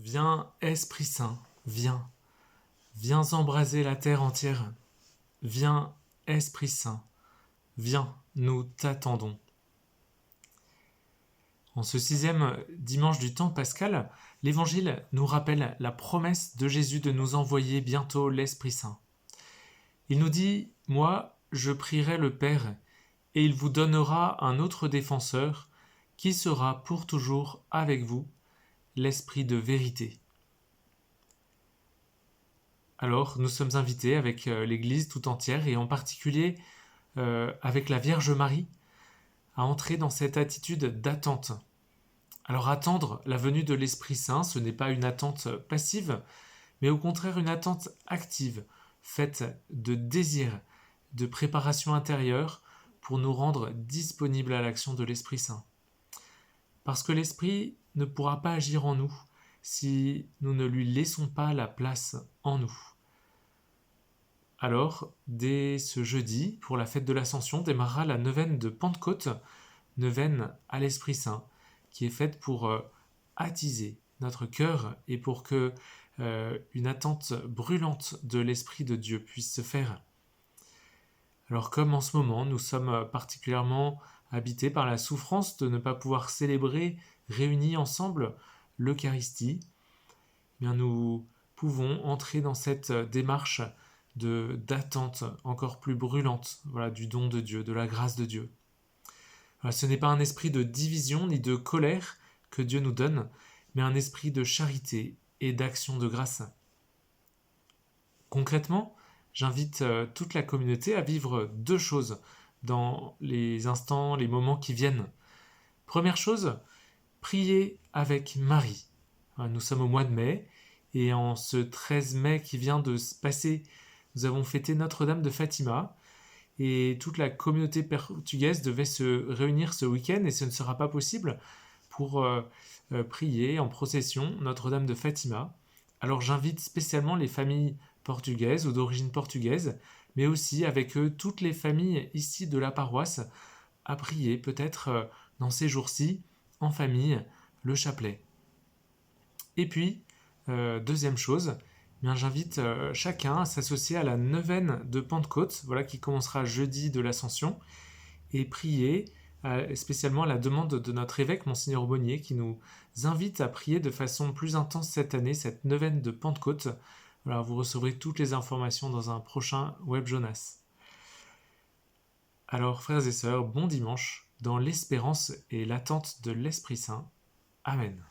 Viens, Esprit Saint, viens. Viens embraser la terre entière. Viens, Esprit Saint, viens, nous t'attendons. En ce 6e dimanche du temps pascal, l'Évangile nous rappelle la promesse de Jésus de nous envoyer bientôt l'Esprit Saint. Il nous dit « Moi, je prierai le Père, et il vous donnera un autre défenseur, qui sera pour toujours avec vous, l'Esprit de vérité. » Alors, nous sommes invités avec l'Église tout entière, et en particulier avec la Vierge Marie, à entrer dans cette attitude d'attente. Alors attendre la venue de l'Esprit Saint, ce n'est pas une attente passive, mais au contraire une attente active, faite de désir, de préparation intérieure pour nous rendre disponibles à l'action de l'Esprit Saint. Parce que l'Esprit ne pourra pas agir en nous si nous ne lui laissons pas la place en nous. Alors, dès ce jeudi, pour la fête de l'Ascension, démarrera la neuvaine de Pentecôte, neuvaine à l'Esprit Saint, qui est faite pour attiser notre cœur et pour que une attente brûlante de l'Esprit de Dieu puisse se faire. Alors comme en ce moment, nous sommes particulièrement habités par la souffrance de ne pas pouvoir célébrer réunis ensemble l'Eucharistie, eh bien nous pouvons entrer dans cette démarche d'attente encore plus brûlante, du don de Dieu, de la grâce de Dieu. Ce n'est pas un esprit de division ni de colère que Dieu nous donne, mais un esprit de charité et d'action de grâce. Concrètement, j'invite toute la communauté à vivre 2 choses dans les instants, les moments qui viennent. Première chose, prier avec Marie. Nous sommes au mois de mai, et en ce 13 mai qui vient de se passer, nous avons fêté Notre-Dame de Fatima, et toute la communauté portugaise devait se réunir ce week-end, et ce ne sera pas possible pour prier en procession Notre-Dame de Fatima. Alors j'invite spécialement les familles portugaises ou d'origine portugaise, mais aussi avec eux toutes les familles ici de la paroisse, à prier peut-être dans ces jours-ci, en famille, le chapelet. Et puis, deuxième chose, j'invite chacun à s'associer à la neuvaine de Pentecôte, qui commencera jeudi de l'Ascension, et prier spécialement à la demande de notre évêque, Monseigneur Aumônier, qui nous invite à prier de façon plus intense cette année, cette neuvaine de Pentecôte. Vous recevrez toutes les informations dans un prochain Web Jonas. Alors, frères et sœurs, bon dimanche, dans l'espérance et l'attente de l'Esprit Saint. Amen.